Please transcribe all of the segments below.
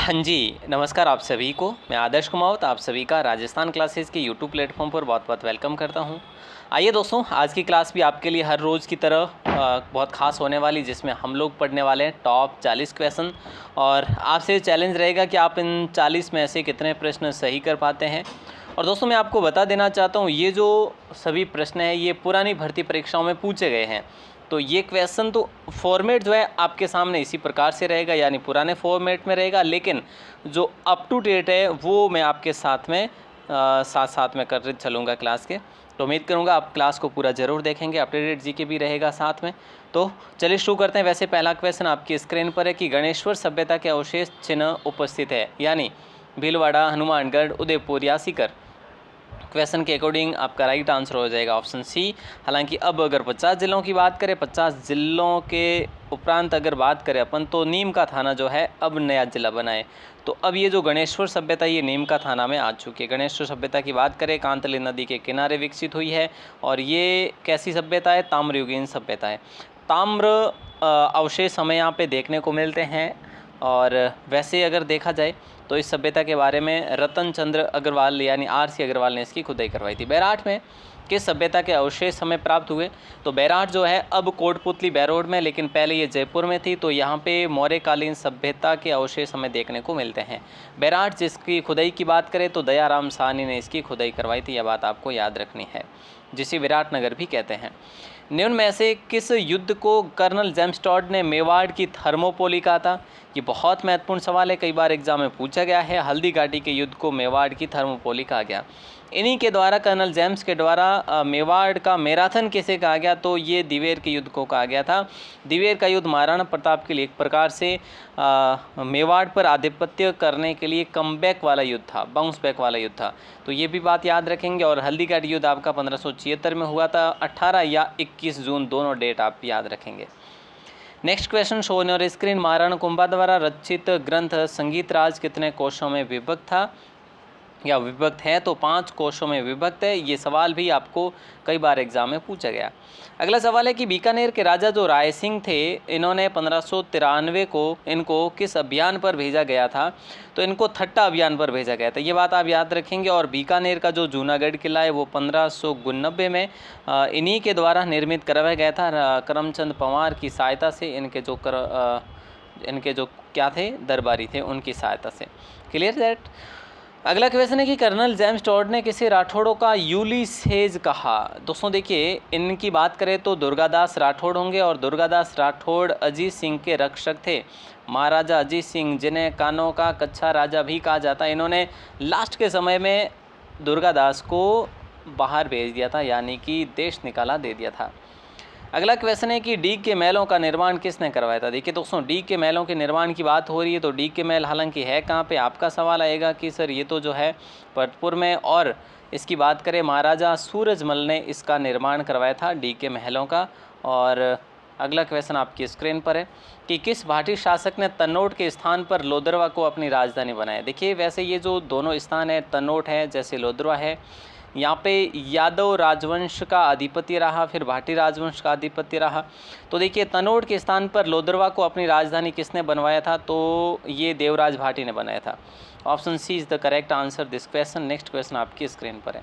हाँ जी, नमस्कार आप सभी को। मैं आदर्श कुमावत आप सभी का राजस्थान क्लासेस के यूट्यूब प्लेटफॉर्म पर बहुत बहुत वेलकम करता हूँ। आइए दोस्तों, आज की क्लास भी आपके लिए हर रोज़ की तरह बहुत ख़ास होने वाली, जिसमें हम लोग पढ़ने वाले हैं टॉप 40 क्वेश्चन। और आपसे चैलेंज रहेगा कि आप इन 40 में से कितने प्रश्न सही कर पाते हैं। और दोस्तों, मैं आपको बता देना चाहता हूँ, ये जो सभी प्रश्न हैं ये पुरानी भर्ती परीक्षाओं में पूछे गए हैं। तो ये क्वेश्चन तो फॉर्मेट जो है आपके सामने इसी प्रकार से रहेगा, यानी पुराने फॉर्मेट में रहेगा, लेकिन जो अप टू डेट है वो मैं आपके साथ में साथ में कर चलूँगा क्लास के। तो उम्मीद करूँगा आप क्लास को पूरा ज़रूर देखेंगे। अपडेटेड जीके भी रहेगा साथ में। तो चलिए शुरू करते हैं। वैसे पहला क्वेश्चन आपकी स्क्रीन पर है कि गणेश्वर सभ्यता के अवशेष चिन्ह उपस्थित है, यानी भीलवाड़ा, हनुमानगढ़, उदयपुर या सीकर। क्वेश्चन के अकॉर्डिंग आपका राइट आंसर हो जाएगा ऑप्शन सी। हालांकि अब अगर 50 ज़िलों की बात करें, 50 ज़िलों के उपरांत अगर बात करें अपन, तो नीम का थाना जो है अब नया ज़िला बना है। तो अब ये जो गणेश्वर सभ्यता ये नीम का थाना में आ चुकी है। गणेश्वर सभ्यता की बात करें, कांतली नदी के किनारे विकसित हुई है। और ये कैसी सभ्यता है? ताम्रयुगीन सभ्यता है। ताम्र अवशेष हमें यहाँ पे देखने को मिलते हैं। और वैसे अगर देखा जाए तो इस सभ्यता के बारे में रतन चंद्र अग्रवाल यानी RC अग्रवाल ने इसकी खुदाई करवाई थी। बैराठ में किस सभ्यता के अवशेष हमें प्राप्त हुए? तो बैराठ जो है अब कोटपुतली बैरोड में, लेकिन पहले ये जयपुर में थी। तो यहाँ पे मौर्यकालीन सभ्यता के अवशेष हमें देखने को मिलते हैं। बैराठ जिसकी खुदाई की बात करें तो दयाराम साहनी ने इसकी खुदाई करवाई थी। यह बात आपको याद रखनी है, जिसे विराटनगर भी कहते हैं। निम्न में से किस युद्ध को कर्नल जेम्स टॉड ने मेवाड़ की थर्मोपोली कहा था? ये बहुत महत्वपूर्ण सवाल है, कई बार एग्जाम में पूछा गया है। हल्दी घाटी के युद्ध को मेवाड़ की थर्मोपोली कहा गया। इन्हीं के द्वारा, कर्नल जेम्स के द्वारा मेवाड़ का मैराथन किसे कहा गया? तो ये दिवेर के युद्ध को कहा गया था। दिवेर का युद्ध महाराणा प्रताप के लिए एक प्रकार से मेवाड़ पर आधिपत्य करने के लिए कमबैक वाला युद्ध था, बाउंस बैक वाला युद्ध था। तो ये भी बात याद रखेंगे। और हल्दी घाटी युद्ध आपका 1576 में हुआ था। 18 या 21 जून दोनों डेट आप याद रखेंगे। Next question show on your screen. Maharana Kumbha द्वारा रचित ग्रंथ संगीत राज कितने कोशों में विभक्त था या विभक्त है? तो 5 कोशों में विभक्त है। ये सवाल भी आपको कई बार एग्जाम में पूछा गया। अगला सवाल है कि बीकानेर के राजा जो राय सिंह थे, इन्होंने 1593 को इनको किस अभियान पर भेजा गया था? तो इनको थट्टा अभियान पर भेजा गया था। ये बात आप याद रखेंगे। और बीकानेर का जो जूनागढ़ किला है वो 1599 में इन्हीं के द्वारा निर्मित करवाया गया था, करमचंद पंवार की सहायता से। इनके जो क्या थे, दरबारी थे, उनकी सहायता से। Clear that? अगला क्वेश्चन है कि कर्नल जेम्स टॉड ने किसे राठौड़ों का यूलिसेज कहा? दोस्तों देखिए, इनकी बात करें तो दुर्गादास राठौड़ होंगे। और दुर्गादास राठौड़ अजीत सिंह के रक्षक थे। महाराजा अजीत सिंह, जिन्हें कानों का कच्चा राजा भी कहा जाता है, इन्होंने लास्ट के समय में दुर्गादास को बाहर भेज दिया था, यानी कि देश निकाला दे दिया था। अगला क्वेश्चन है कि डीग के महलों का निर्माण किसने करवाया था? देखिए दोस्तों, डीग के महलों के निर्माण की बात हो रही है, तो डीग के महल हालांकि है कहाँ पे? आपका सवाल आएगा कि सर ये तो जो है भरतपुर में। और इसकी बात करें, महाराजा सूरजमल ने इसका निर्माण करवाया था, डीग के महलों का। और अगला क्वेश्चन आपकी स्क्रीन पर है कि किस भाटी शासक ने तन्नौट के स्थान पर लोदरवा को अपनी राजधानी बनाया? देखिए, वैसे ये जो दोनों स्थान है, तन्नौट है जैसे लोदरवा है, यहाँ पे यादव राजवंश का आधिपत्य रहा, फिर भाटी राजवंश का आधिपत्य रहा। तो देखिए, तन्नौट के स्थान पर लोदरवा को अपनी राजधानी किसने बनवाया था? तो ये देवराज भाटी ने बनाया था। Option C is the correct answer this question. Next question आपकी स्क्रीन पर है।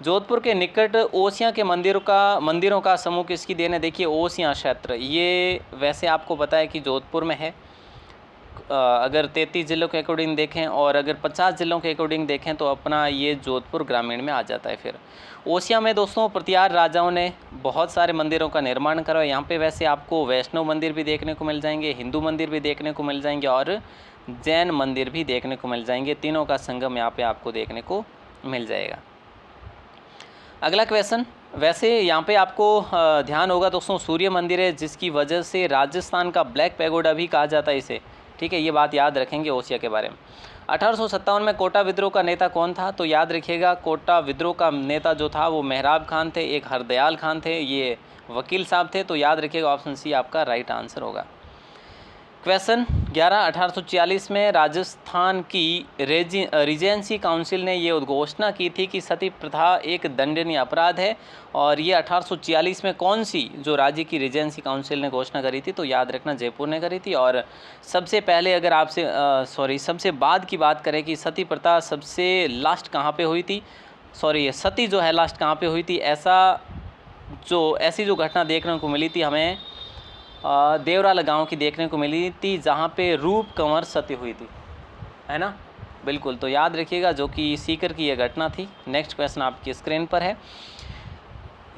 जोधपुर के निकट ओसियां के मंदिरों का समूह किसकी देन है? देखिए, ओसियां क्षेत्र ये वैसे आपको पता है कि जोधपुर में है। अगर 33 ज़िलों के अकॉर्डिंग देखें और अगर 50 ज़िलों के अकॉर्डिंग देखें तो अपना ये जोधपुर ग्रामीण में आ जाता है। फिर ओसिया में दोस्तों प्रतिहार राजाओं ने बहुत सारे मंदिरों का निर्माण करा। यहाँ पे वैसे आपको वैष्णव मंदिर भी देखने को मिल जाएंगे, हिंदू मंदिर भी देखने को मिल जाएंगे और जैन मंदिर भी देखने को मिल जाएंगे। तीनों का संगम यहाँ पे आपको देखने को मिल जाएगा। अगला क्वेश्चन, वैसे यहाँ पे आपको ध्यान होगा दोस्तों, सूर्य मंदिर है जिसकी वजह से राजस्थान का ब्लैक पैगोडा भी कहा जाता है इसे। ठीक है, ये बात याद रखेंगे ओसिया के बारे में। 1857 में कोटा विद्रोह का नेता कौन था? तो याद रखिएगा, कोटा विद्रोह का नेता जो था वो मेहराब खान थे, एक हरदयाल खान थे, ये वकील साहब थे। तो याद रखिएगा ऑप्शन सी आपका राइट आंसर होगा। क्वेश्चन 11, 1846 में राजस्थान की रीजेंसी काउंसिल ने ये उद्घोषणा की थी कि सती प्रथा एक दंडनीय अपराध है, और ये 1846 में कौन सी जो राज्य की रीजेंसी काउंसिल ने घोषणा करी थी, तो याद रखना जयपुर ने करी थी। और सबसे पहले अगर आपसे सबसे बाद की बात करें कि सती प्रथा सबसे लास्ट कहाँ पे हुई थी, सती जो है लास्ट कहाँ पे हुई थी, ऐसी जो घटना देखने को मिली थी हमें देवराला गांव की देखने को मिली थी, जहाँ पे रूप कंवर सती हुई थी, है ना, बिल्कुल। तो याद रखिएगा, जो कि सीकर की यह घटना थी। नेक्स्ट क्वेश्चन आपकी स्क्रीन पर है।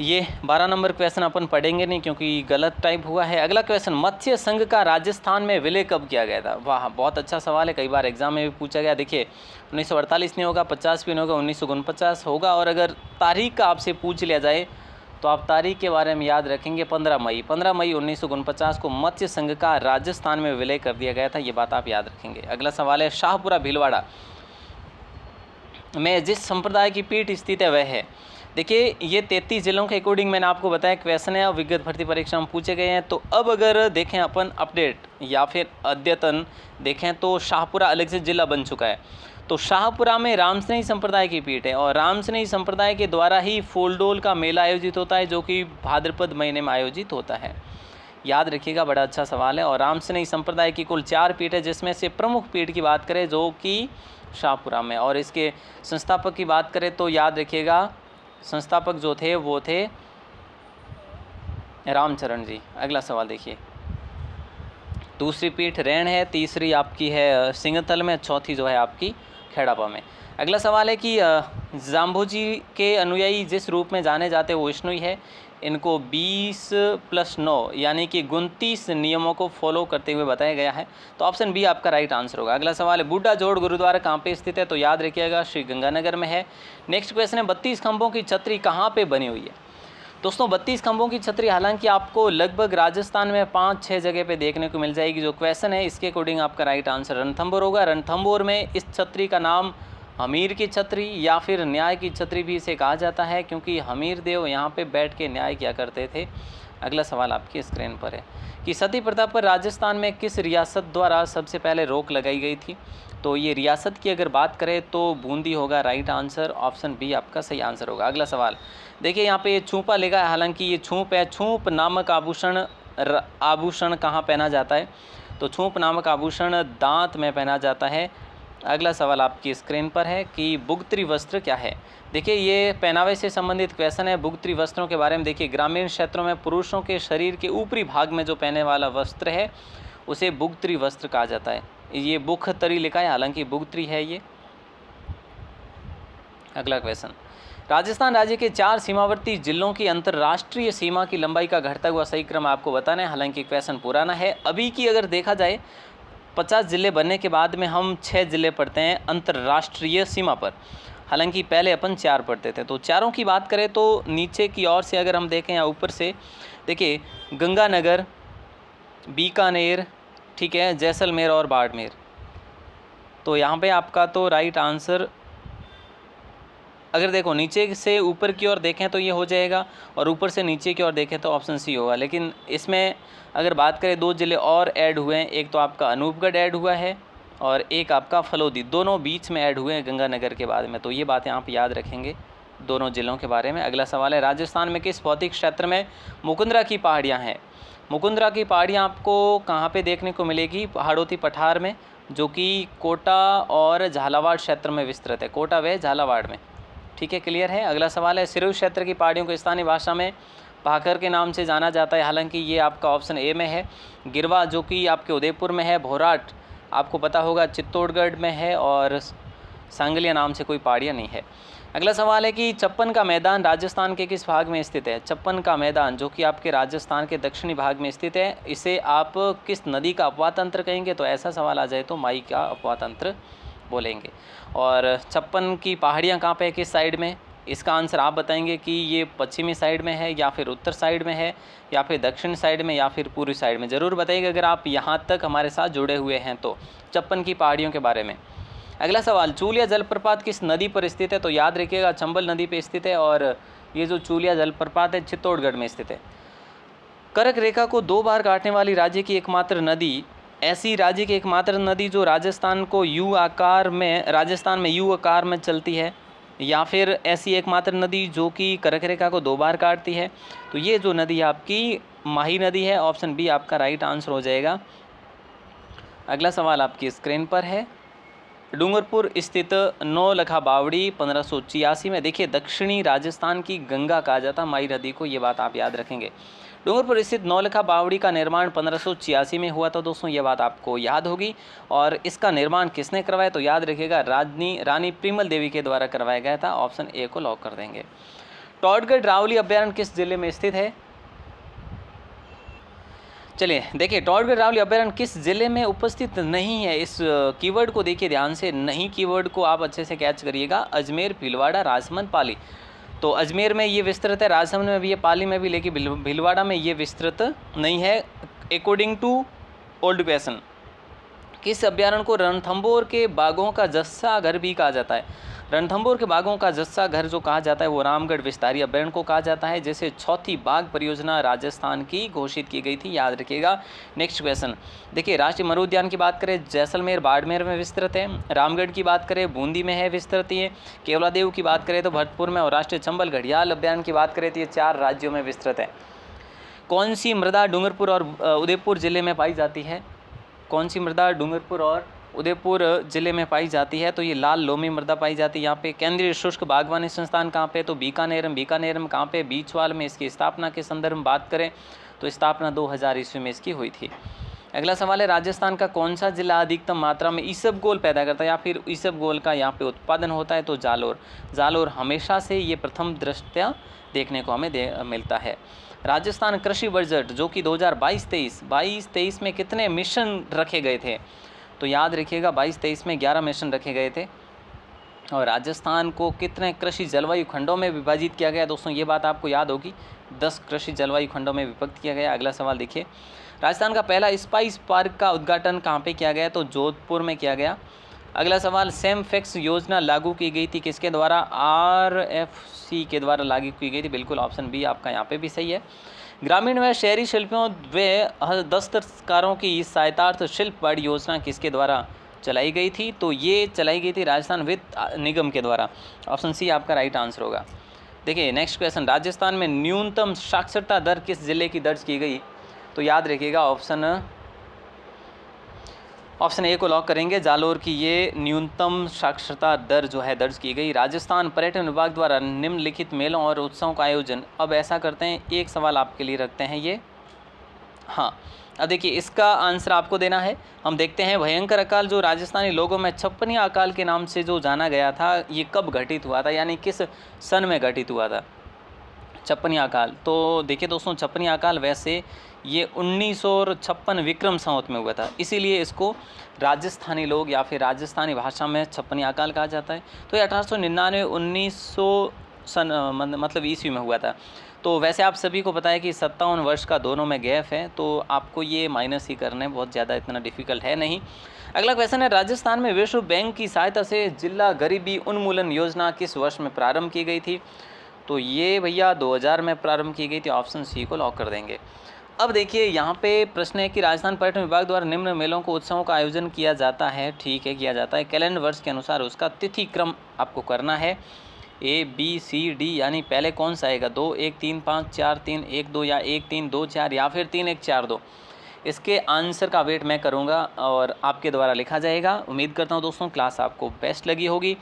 ये 12 नंबर क्वेश्चन अपन पढ़ेंगे नहीं क्योंकि गलत टाइप हुआ है। अगला क्वेश्चन, मत्स्य संघ का राजस्थान में विलय कब किया गया था? वाह, बहुत अच्छा सवाल है, कई बार एग्जाम में भी पूछा गया। देखिए 1948 नहीं होगा, 50 भी नहीं होगा, 1949 होगा। और अगर तारीख का आपसे पूछ लिया जाए तो आप तारीख के बारे में याद रखेंगे 15 मई 1949 को मत्स्य संघ का राजस्थान में विलय कर दिया गया था, ये बात आप याद रखेंगे। अगला सवाल है, शाहपुरा भीलवाड़ा में जिस संप्रदाय की पीठ स्थित है वह है। देखिए ये 33 जिलों के अकॉर्डिंग मैंने आपको बताया क्वेश्चन है और विगत भर्ती परीक्षा में पूछे गए हैं। तो अब अगर देखें अपन अपडेट या फिर अद्यतन देखें तो शाहपुरा अलग से जिला बन चुका है। तो शाहपुरा में रामस्नेही संप्रदाय की पीठ है, और रामस्नेही संप्रदाय के द्वारा ही फूलडोल का मेला आयोजित होता है, जो कि भाद्रपद महीने में आयोजित होता है। याद रखिएगा, बड़ा अच्छा सवाल है। और रामस्नेही संप्रदाय की कुल 4 पीठ है, जिसमें से प्रमुख पीठ की बात करें जो कि शाहपुरा में, और इसके संस्थापक की बात करें तो याद रखिएगा संस्थापक जो थे वो थे रामचरण जी। अगला सवाल देखिए, दूसरी पीठ रैण है, तीसरी आपकी है सिंगतल में, चौथी जो है आपकी खेड़ापा में। अगला सवाल है कि जाम्भोजी के अनुयायी जिस रूप में जाने जाते हैं वो विष्णुई है। इनको 20+9 यानी कि 29 नियमों को फॉलो करते हुए बताया गया है। तो ऑप्शन बी आपका राइट आंसर होगा। अगला सवाल है, बूढ़ा जोड़ गुरुद्वारा कहाँ पे स्थित है? तो याद रखिएगा श्री गंगानगर में है। नेक्स्ट क्वेश्चन है, 32 खंभों की छतरी कहाँ पे बनी हुई है? दोस्तों 32 खंभों की छतरी हालांकि आपको लगभग राजस्थान में 5-6 जगह पे देखने को मिल जाएगी। जो क्वेश्चन है इसके अकॉर्डिंग आपका राइट आंसर रणथंभौर होगा। रणथंभौर में इस छतरी का नाम हमीर की छतरी या फिर न्याय की छतरी भी इसे कहा जाता है, क्योंकि हमीर देव यहाँ पे बैठ के न्याय किया करते थे। अगला सवाल आपकी स्क्रीन पर है कि सती प्रथा पर राजस्थान में किस रियासत द्वारा सबसे पहले रोक लगाई गई थी? तो ये रियासत की अगर बात करें तो बूंदी होगा राइट आंसर, ऑप्शन बी आपका सही आंसर होगा। अगला सवाल देखिए, यहाँ पे ये छूपा लिखा है, हालांकि ये छूप है। छूप नामक आभूषण कहाँ पहना जाता है? तो छूप नामक आभूषण दांत में पहना जाता है। अगला सवाल आपकी स्क्रीन पर है कि बुगत्री वस्त्र क्या है? देखिए ये पहनावे से संबंधित क्वेश्चन है। बुगत्री वस्त्रों के बारे में देखिए, ग्रामीण क्षेत्रों में पुरुषों के शरीर के ऊपरी भाग में जो पहने वाला वस्त्र है उसे बुगत्री वस्त्र कहा जाता है। ये बुख तरी लिखा है, हालांकि बुगत्री है ये। अगला क्वेश्चन, राजस्थान राज्य के 4 सीमावर्ती जिलों की अंतर्राष्ट्रीय सीमा की लंबाई का घटता हुआ सही क्रम आपको बताना है। हालांकि क्वेश्चन पुराना है, अभी की अगर देखा जाए 50 ज़िले बनने के बाद में हम 6 ज़िले पढ़ते हैं अंतर्राष्ट्रीय सीमा पर, हालांकि पहले अपन 4 पढ़ते थे। तो चारों की बात करें तो नीचे की ओर से अगर हम देखें या ऊपर से देखिए, गंगानगर, बीकानेर, ठीक है, जैसलमेर और बाड़मेर। तो यहाँ पे आपका तो राइट आंसर अगर देखो नीचे से ऊपर की ओर देखें तो ये हो जाएगा, और ऊपर से नीचे की ओर देखें तो ऑप्शन सी होगा। लेकिन इसमें अगर बात करें 2 ज़िले और ऐड हुए हैं, एक तो आपका अनूपगढ़ ऐड हुआ है और एक आपका फलोदी, दोनों बीच में ऐड हुए हैं गंगानगर के बाद में। तो ये बातें आप याद रखेंगे दोनों ज़िलों के बारे में। अगला सवाल है, राजस्थान में किस भौतिक क्षेत्र में मुकुंदरा की पहाड़ियाँ हैं? मुकुंदरा की पहाड़ियाँ आपको कहाँ पे देखने को मिलेगी? हाड़ौती पठार में, जो कि कोटा और झालावाड़ क्षेत्र में विस्तृत है। कोटा व झालावाड़ में, ठीक है, क्लियर है। अगला सवाल है, सिरोही क्षेत्र की पहाड़ियों को स्थानीय भाषा में भाकर के नाम से जाना जाता है, हालांकि ये आपका ऑप्शन ए में है। गिरवा जो कि आपके उदयपुर में है, भोराट आपको पता होगा चित्तौड़गढ़ में है, और सांगलिया नाम से कोई पहाड़ियाँ नहीं है। अगला सवाल है कि छप्पन का मैदान राजस्थान के किस भाग में स्थित है? छप्पन का मैदान जो कि आपके राजस्थान के दक्षिणी भाग में स्थित है, इसे आप किस नदी का अपवाह तंत्र कहेंगे? तो ऐसा सवाल आ जाए तो माई का अपवाह तंत्र बोलेंगे। और छप्पन की पहाड़ियाँ कहाँ पे है, किस साइड में? इसका आंसर आप बताएंगे कि ये पश्चिमी साइड में है या फिर उत्तर साइड में है या फिर दक्षिण साइड में या फिर पूर्वी साइड में। ज़रूर बताइएगा अगर आप यहाँ तक हमारे साथ जुड़े हुए हैं तो छप्पन की पहाड़ियों के बारे में। अगला सवाल, चूलिया जलप्रपात किस नदी पर स्थित है? तो याद रखिएगा चंबल नदी पर स्थित है, और ये जो चूलिया जलप्रपात है चित्तौड़गढ़ में स्थित है। कर्क रेखा को 2 बार काटने वाली राज्य की एकमात्र नदी ऐसी राज्य की एकमात्र नदी जो राजस्थान में यू आकार में चलती है, या फिर ऐसी एकमात्र नदी जो कि कर्क रेखा को 2 बार काटती है। तो ये जो नदी आपकी माही नदी है, ऑप्शन बी आपका राइट आंसर हो जाएगा। अगला सवाल आपकी स्क्रीन पर है। डूंगरपुर स्थित नौलखा बावड़ी 1586 में, देखिए दक्षिणी राजस्थान की गंगा कहा जाता माही नदी को, ये बात आप याद रखेंगे। डूंगरपुर स्थित नौलखा बावड़ी का निर्माण 1586 में हुआ था दोस्तों, ये बात आपको याद होगी। और इसका निर्माण किसने करवाया, तो याद रखिएगा रानी प्रिमल देवी के द्वारा करवाया गया था। ऑप्शन ए को लॉक कर देंगे। टॉडगढ़ रावली अभ्यारण्य किस जिले में स्थित है? चलिए देखिए, टॉडगढ़ रावली अभ्यारण्य किस जिले में उपस्थित नहीं है, इस कीवर्ड को देखिए ध्यान से, नहीं कीवर्ड को आप अच्छे से कैच करिएगा। अजमेर, भीलवाड़ा, राजसमंद, पाली। तो अजमेर में ये विस्तृत है, राजसमंद में भी है, पाली में भी, लेकिन भीलवाड़ा में ये विस्तृत नहीं है। अकॉर्डिंग टू ओल्ड पैसन, किस अभ्यारण्य को रणथंभौर के बाघों का जस्सा घर भी कहा जाता है? रणथंभौर के बाघों का जस्सा घर जो कहा जाता है वो रामगढ़ विस्तारी अभ्यारण्य को कहा जाता है, जैसे चौथी बाघ परियोजना राजस्थान की घोषित की गई थी, याद रखिएगा। नेक्स्ट क्वेश्चन, देखिए राष्ट्रीय मरु उद्यान की बात करें, जैसलमेर बाड़मेर में विस्तृत है। रामगढ़ की बात करें, बूंदी में है विस्तृत है। केवलादेव की बात करें तो भरतपुर में, और राष्ट्रीय चंबल घड़ियाल अभ्यारण्य की बात करें तो ये 4 राज्यों में विस्तृत है। कौन सी मृदा डूंगरपुर और उदयपुर जिले में पाई जाती है? कौन सी मृदा डूंगरपुर और उदयपुर जिले में पाई जाती है? तो ये लाल लोमी मृदा पाई जाती है यहाँ पे। केंद्रीय शुष्क बागवानी संस्थान कहाँ पे? तो बीकानेर में कहाँ पे? बीचवाल में। इसकी स्थापना के संदर्भ में बात करें तो स्थापना 2000 ईस्वी में इसकी हुई थी। अगला सवाल है, राजस्थान का कौन सा जिला अधिकतम मात्रा में ईसबगोल पैदा करता है या फिर ईसबगोल का यहाँ पे उत्पादन होता है? तो जालोर हमेशा से ये प्रथम दृष्टया देखने को हमें मिलता है। राजस्थान कृषि बजट जो कि 2022-23 में कितने मिशन रखे गए थे? तो याद रखिएगा 22-23 में 11 मिशन रखे गए थे। और राजस्थान को कितने कृषि जलवायु खंडों में विभाजित किया गया दोस्तों, ये बात आपको याद होगी, 10 कृषि जलवायु खंडों में विभक्त किया गया। अगला सवाल देखिए, राजस्थान का पहला स्पाइस पार्क का उद्घाटन कहाँ पे किया गया? तो जोधपुर में किया गया। अगला सवाल, सेम फैक्स योजना लागू की गई थी किसके द्वारा? RFC के द्वारा लागू की गई थी, बिल्कुल ऑप्शन बी आपका यहाँ पे भी सही है। ग्रामीण व शहरी शिल्पियों व दस्तकारों की सहायतार्थ शिल्प बाड़ी योजना किसके द्वारा चलाई गई थी? तो ये चलाई गई थी राजस्थान वित्त निगम के द्वारा। ऑप्शन सी आपका राइट आंसर होगा। देखिए नेक्स्ट क्वेश्चन, राजस्थान में न्यूनतम साक्षरता दर किस जिले की दर्ज की गई? तो याद रखिएगा ऑप्शन ए को लॉक करेंगे, जालोर की ये न्यूनतम साक्षरता दर जो है दर्ज की गई। राजस्थान पर्यटन विभाग द्वारा निम्नलिखित मेलों और उत्सवों का आयोजन, अब ऐसा करते हैं एक सवाल आपके लिए रखते हैं ये, हाँ अब देखिए इसका आंसर आपको देना है। हम देखते हैं भयंकर अकाल जो राजस्थानी लोगों में छप्पनी अकाल के नाम से जो जाना गया था, ये कब घटित हुआ था, यानी किस सन में घटित हुआ था छप्पनी अकाल? तो देखिए दोस्तों, छप्पनी अकाल वैसे ये 1956 विक्रम संवत में हुआ था, इसीलिए इसको राजस्थानी लोग या फिर राजस्थानी भाषा में छप्पनी अकाल कहा जाता है। तो ये 1899 1900 सन मतलब ईस्वी में हुआ था। तो वैसे आप सभी को पता है कि 57 वर्ष का दोनों में गैप है, तो आपको ये माइनस ही करने, बहुत ज़्यादा इतना डिफ़िकल्ट है नहीं। अगला क्वेश्चन है, राजस्थान में विश्व बैंक की सहायता से जिला गरीबी उन्मूलन योजना किस वर्ष में प्रारंभ की गई थी? तो ये भैया 2000 में प्रारंभ की गई थी, ऑप्शन सी को लॉक कर देंगे। अब देखिए यहाँ पे प्रश्न है कि राजस्थान पर्यटन विभाग द्वारा निम्न मेलों को उत्सवों का आयोजन किया जाता है, ठीक है किया जाता है, कैलेंडर वर्ष के अनुसार उसका तिथि क्रम आपको करना है ABCD, यानी पहले कौन सा आएगा, 2 1 3 5 4 3 1 2 या 1 3 2 4 या फिर 3 1 4 2। इसके आंसर का वेट मैं करूँगा और आपके द्वारा लिखा जाएगा। उम्मीद करता हूँ दोस्तों क्लास आपको बेस्ट लगी होगी।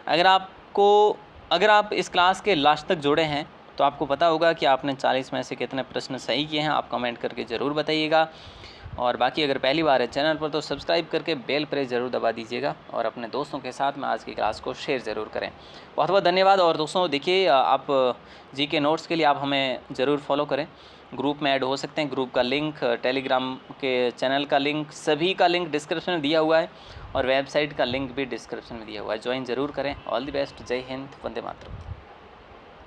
अगर आप इस क्लास के लास्ट तक जुड़े हैं तो आपको पता होगा कि आपने 40 में से कितने प्रश्न सही किए हैं, आप कमेंट करके ज़रूर बताइएगा। और बाकी अगर पहली बार है चैनल पर तो सब्सक्राइब करके बेल प्रेस ज़रूर दबा दीजिएगा और अपने दोस्तों के साथ में आज की क्लास को शेयर ज़रूर करें। बहुत बहुत धन्यवाद। और दोस्तों देखिए, आप जी के नोट्स के लिए आप हमें ज़रूर फॉलो करें, ग्रुप में ऐड हो सकते हैं। ग्रुप का लिंक, टेलीग्राम के चैनल का लिंक, सभी का लिंक डिस्क्रिप्शन में दिया हुआ है और वेबसाइट का लिंक भी डिस्क्रिप्शन में दिया हुआ है, ज्वाइन ज़रूर करें। ऑल द बेस्ट, जय हिंद, वंदे मातरम।